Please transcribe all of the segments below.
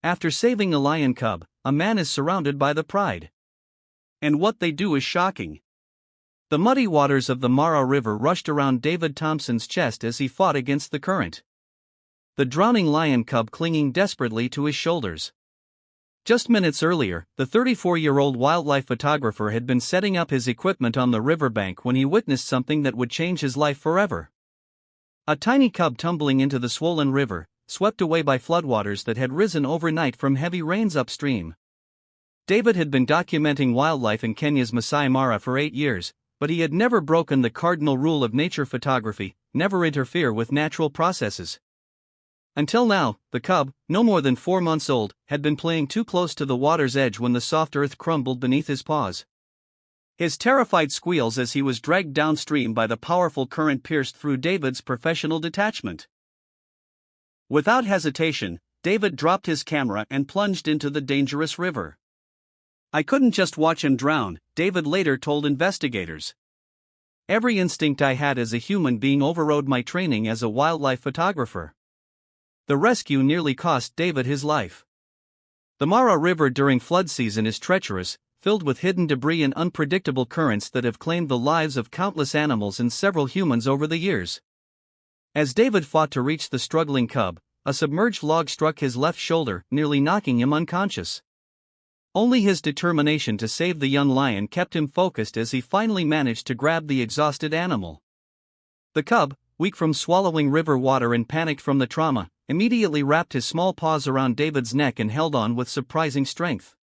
After saving a lion cub, a man is surrounded by the pride. And what they do is shocking. The muddy waters of the Mara River rushed around David Thompson's chest as he fought against the current. The drowning lion cub clinging desperately to his shoulders. Just minutes earlier, the 34-year-old wildlife photographer had been setting up his equipment on the riverbank when he witnessed something that would change his life forever. A tiny cub tumbling into the swollen river, swept away by floodwaters that had risen overnight from heavy rains upstream. David had been documenting wildlife in Kenya's Masai Mara for 8 years, but he had never broken the cardinal rule of nature photography: never interfere with natural processes. Until now, the cub, no more than 4 months old, had been playing too close to the water's edge when the soft earth crumbled beneath his paws. His terrified squeals as he was dragged downstream by the powerful current pierced through David's professional detachment. Without hesitation, David dropped his camera and plunged into the dangerous river. "I couldn't just watch him drown," David later told investigators. "Every instinct I had as a human being overrode my training as a wildlife photographer." The rescue nearly cost David his life. The Mara River during flood season is treacherous, filled with hidden debris and unpredictable currents that have claimed the lives of countless animals and several humans over the years. As David fought to reach the struggling cub, a submerged log struck his left shoulder, nearly knocking him unconscious. Only his determination to save the young lion kept him focused as he finally managed to grab the exhausted animal. The cub, weak from swallowing river water and panicked from the trauma, immediately wrapped his small paws around David's neck and held on with surprising strength.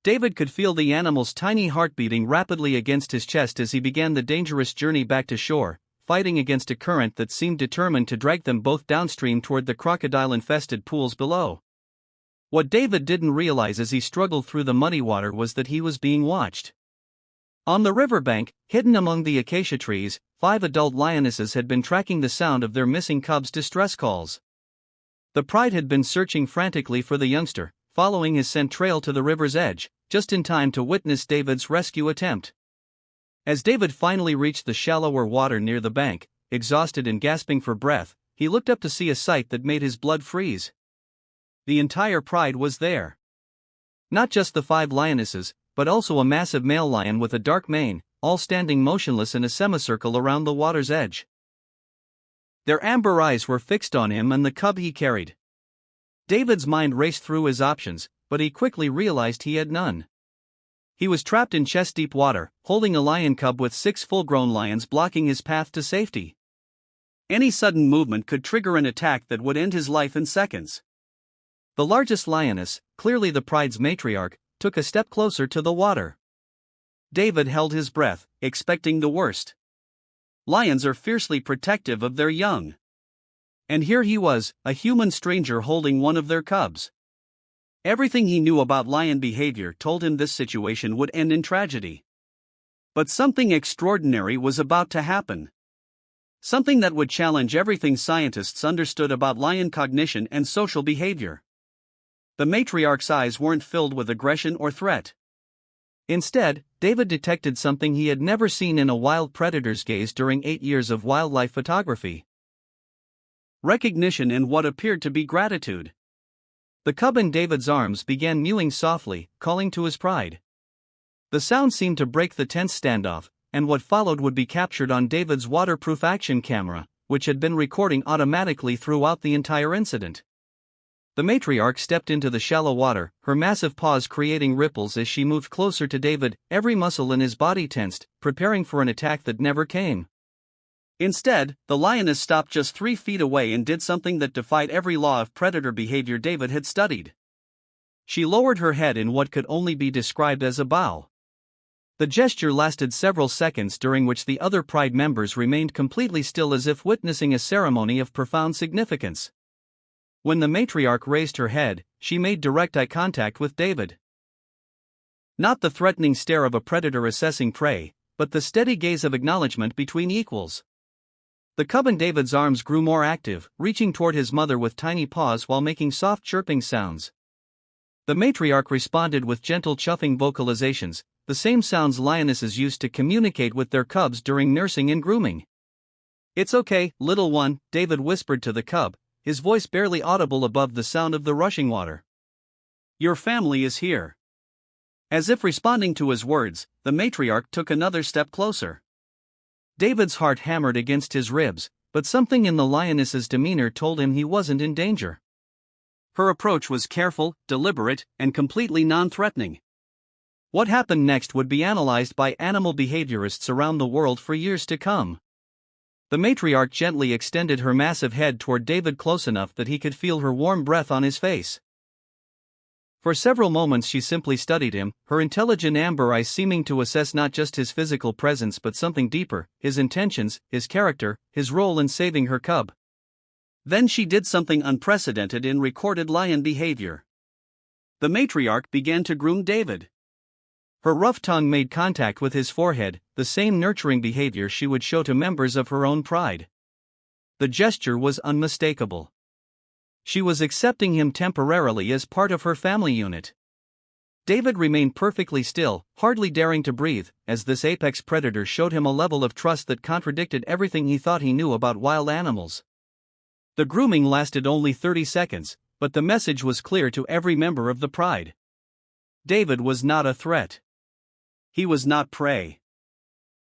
David could feel the animal's tiny heart beating rapidly against his chest as he began the dangerous journey back to shore, fighting against a current that seemed determined to drag them both downstream toward the crocodile-infested pools below. What David didn't realize as he struggled through the muddy water was that he was being watched. On the riverbank, hidden among the acacia trees, 5 adult lionesses had been tracking the sound of their missing cub's distress calls. The pride had been searching frantically for the youngster, following his scent trail to the river's edge, just in time to witness David's rescue attempt. As David finally reached the shallower water near the bank, exhausted and gasping for breath, he looked up to see a sight that made his blood freeze. The entire pride was there. Not just the 5 lionesses, but also a massive male lion with a dark mane, all standing motionless in a semicircle around the water's edge. Their amber eyes were fixed on him and the cub he carried. David's mind raced through his options, but he quickly realized he had none. He was trapped in chest-deep water, holding a lion cub with 6 full-grown lions blocking his path to safety. Any sudden movement could trigger an attack that would end his life in seconds. The largest lioness, clearly the pride's matriarch, took a step closer to the water. David held his breath, expecting the worst. Lions are fiercely protective of their young. And here he was, a human stranger holding one of their cubs. Everything he knew about lion behavior told him this situation would end in tragedy. But something extraordinary was about to happen. Something that would challenge everything scientists understood about lion cognition and social behavior. The matriarch's eyes weren't filled with aggression or threat. Instead, David detected something he had never seen in a wild predator's gaze during 8 years of wildlife photography. Recognition and what appeared to be gratitude. The cub in David's arms began mewing softly, calling to his pride. The sound seemed to break the tense standoff, and what followed would be captured on David's waterproof action camera, which had been recording automatically throughout the entire incident. The matriarch stepped into the shallow water, her massive paws creating ripples as she moved closer to David, every muscle in his body tensed, preparing for an attack that never came. Instead, the lioness stopped just 3 feet away and did something that defied every law of predator behavior David had studied. She lowered her head in what could only be described as a bow. The gesture lasted several seconds, during which the other pride members remained completely still as if witnessing a ceremony of profound significance. When the matriarch raised her head, she made direct eye contact with David. Not the threatening stare of a predator assessing prey, but the steady gaze of acknowledgement between equals. The cub in David's arms grew more active, reaching toward his mother with tiny paws while making soft chirping sounds. The matriarch responded with gentle chuffing vocalizations, the same sounds lionesses used to communicate with their cubs during nursing and grooming. "It's okay, little one," David whispered to the cub, his voice barely audible above the sound of the rushing water. "Your family is here." As if responding to his words, the matriarch took another step closer. David's heart hammered against his ribs, but something in the lioness's demeanor told him he wasn't in danger. Her approach was careful, deliberate, and completely non-threatening. What happened next would be analyzed by animal behaviorists around the world for years to come. The matriarch gently extended her massive head toward David close enough that he could feel her warm breath on his face. For several moments she simply studied him, her intelligent amber eyes seeming to assess not just his physical presence but something deeper, his intentions, his character, his role in saving her cub. Then she did something unprecedented in recorded lion behavior. The matriarch began to groom David. Her rough tongue made contact with his forehead, the same nurturing behavior she would show to members of her own pride. The gesture was unmistakable. She was accepting him temporarily as part of her family unit. David remained perfectly still, hardly daring to breathe, as this apex predator showed him a level of trust that contradicted everything he thought he knew about wild animals. The grooming lasted only 30 seconds, but the message was clear to every member of the pride. David was not a threat. He was not prey.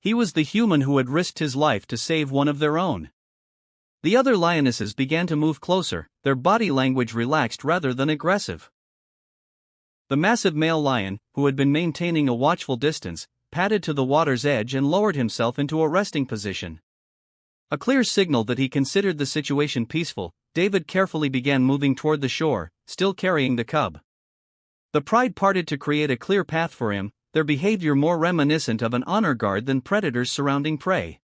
He was the human who had risked his life to save one of their own. The other lionesses began to move closer, their body language relaxed rather than aggressive. The massive male lion, who had been maintaining a watchful distance, padded to the water's edge and lowered himself into a resting position. A clear signal that he considered the situation peaceful, David carefully began moving toward the shore, still carrying the cub. The pride parted to create a clear path for him, their behavior more reminiscent of an honor guard than predators surrounding prey.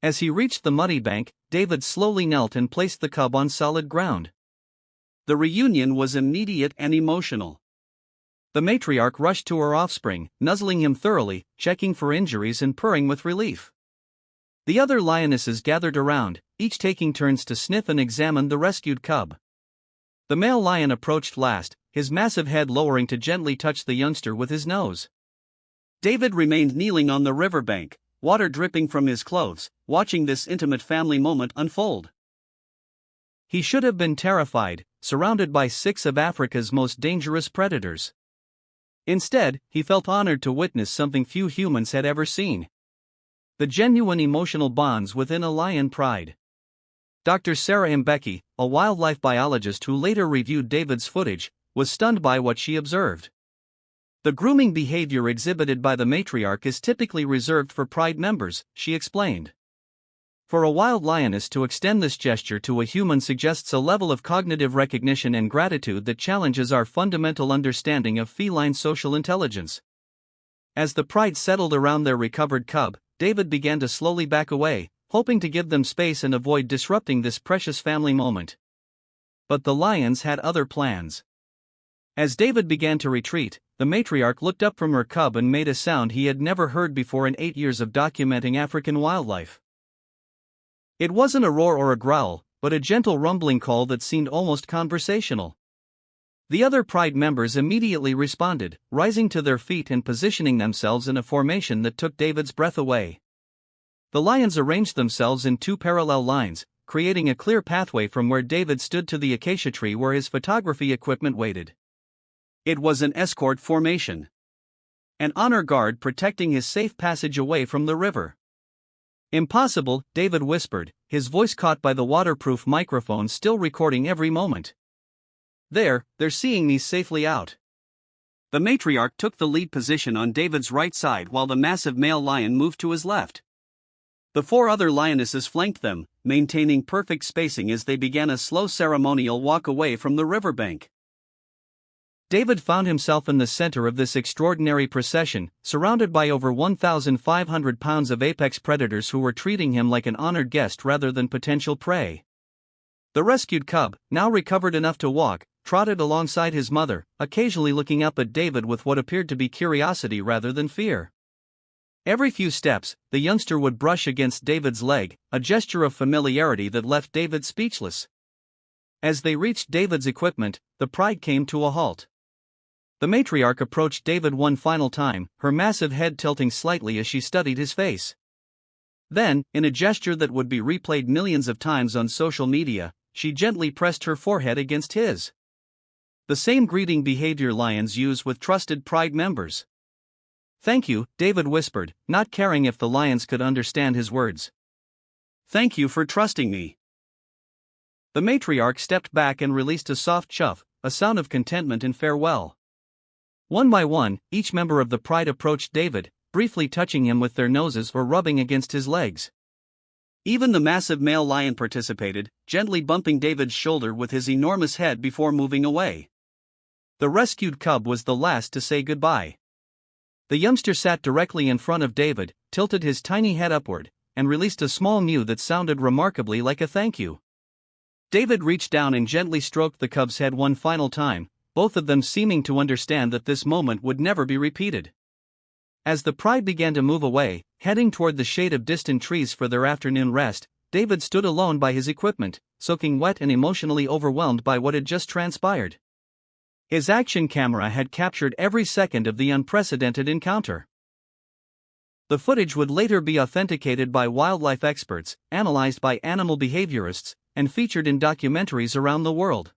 As he reached the muddy bank, David slowly knelt and placed the cub on solid ground. The reunion was immediate and emotional. The matriarch rushed to her offspring, nuzzling him thoroughly, checking for injuries and purring with relief. The other lionesses gathered around, each taking turns to sniff and examine the rescued cub. The male lion approached last, his massive head lowering to gently touch the youngster with his nose. David remained kneeling on the riverbank, water dripping from his clothes, watching this intimate family moment unfold. He should have been terrified, surrounded by 6 of Africa's most dangerous predators. Instead, he felt honored to witness something few humans had ever seen: the genuine emotional bonds within a lion pride. Dr. Sarah Mbeki, a wildlife biologist who later reviewed David's footage, was stunned by what she observed. The grooming behavior exhibited by the matriarch is typically reserved for pride members, she explained. For a wild lioness to extend this gesture to a human suggests a level of cognitive recognition and gratitude that challenges our fundamental understanding of feline social intelligence. As the pride settled around their recovered cub, David began to slowly back away, hoping to give them space and avoid disrupting this precious family moment. But the lions had other plans. As David began to retreat, the matriarch looked up from her cub and made a sound he had never heard before in 8 years of documenting African wildlife. It wasn't a roar or a growl, but a gentle rumbling call that seemed almost conversational. The other pride members immediately responded, rising to their feet and positioning themselves in a formation that took David's breath away. The lions arranged themselves in 2 parallel lines, creating a clear pathway from where David stood to the acacia tree where his photography equipment waited. It was an escort formation. An honor guard protecting his safe passage away from the river. "Impossible," David whispered, his voice caught by the waterproof microphone still recording every moment. They're seeing me safely out." The matriarch took the lead position on David's right side while the massive male lion moved to his left. The 4 other lionesses flanked them, maintaining perfect spacing as they began a slow ceremonial walk away from the riverbank. David found himself in the center of this extraordinary procession, surrounded by over 1,500 pounds of apex predators who were treating him like an honored guest rather than potential prey. The rescued cub, now recovered enough to walk, trotted alongside his mother, occasionally looking up at David with what appeared to be curiosity rather than fear. Every few steps, the youngster would brush against David's leg, a gesture of familiarity that left David speechless. As they reached David's equipment, the pride came to a halt. The matriarch approached David one final time, her massive head tilting slightly as she studied his face. Then, in a gesture that would be replayed millions of times on social media, she gently pressed her forehead against his. The same greeting behavior lions use with trusted pride members. "Thank you," David whispered, not caring if the lions could understand his words. "Thank you for trusting me." The matriarch stepped back and released a soft chuff, a sound of contentment and farewell. One by one, each member of the pride approached David, briefly touching him with their noses or rubbing against his legs. Even the massive male lion participated, gently bumping David's shoulder with his enormous head before moving away. The rescued cub was the last to say goodbye. The youngster sat directly in front of David, tilted his tiny head upward, and released a small mew that sounded remarkably like a thank you. David reached down and gently stroked the cub's head one final time, both of them seeming to understand that this moment would never be repeated. As the pride began to move away, heading toward the shade of distant trees for their afternoon rest, David stood alone by his equipment, soaking wet and emotionally overwhelmed by what had just transpired. His action camera had captured every second of the unprecedented encounter. The footage would later be authenticated by wildlife experts, analyzed by animal behaviorists, and featured in documentaries around the world.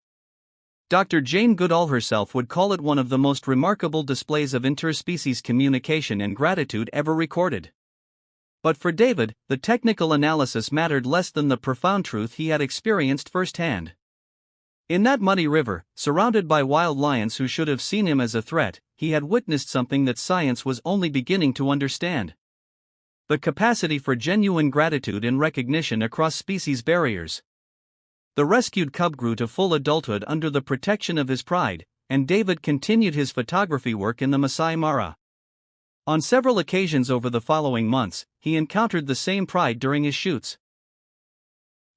Dr. Jane Goodall herself would call it one of the most remarkable displays of interspecies communication and gratitude ever recorded. But for David, the technical analysis mattered less than the profound truth he had experienced firsthand. In that muddy river, surrounded by wild lions who should have seen him as a threat, he had witnessed something that science was only beginning to understand. The capacity for genuine gratitude and recognition across species barriers. The rescued cub grew to full adulthood under the protection of his pride, and David continued his photography work in the Masai Mara. On several occasions over the following months, he encountered the same pride during his shoots.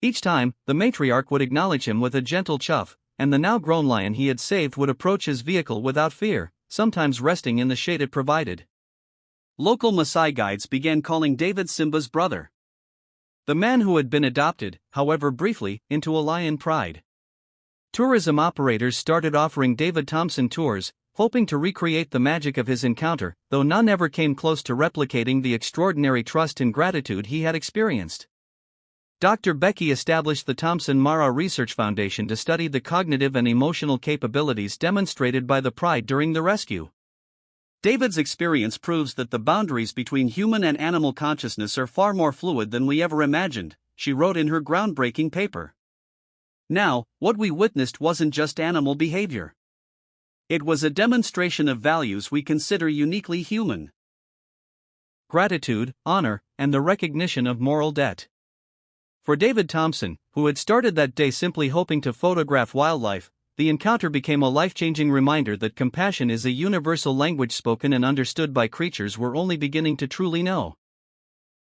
Each time, the matriarch would acknowledge him with a gentle chuff, and the now-grown lion he had saved would approach his vehicle without fear, sometimes resting in the shade it provided. Local Masai guides began calling David Simba's brother. The man who had been adopted, however briefly, into a lion pride. Tourism operators started offering David Thompson tours, hoping to recreate the magic of his encounter, though none ever came close to replicating the extraordinary trust and gratitude he had experienced. Dr. Becky established the Thompson Mara Research Foundation to study the cognitive and emotional capabilities demonstrated by the pride during the rescue. David's experience proves that the boundaries between human and animal consciousness are far more fluid than we ever imagined, she wrote in her groundbreaking paper. Now, what we witnessed wasn't just animal behavior. It was a demonstration of values we consider uniquely human. Gratitude, honor, and the recognition of moral debt. For David Thompson, who had started that day simply hoping to photograph wildlife, the encounter became a life-changing reminder that compassion is a universal language spoken and understood by creatures we're only beginning to truly know.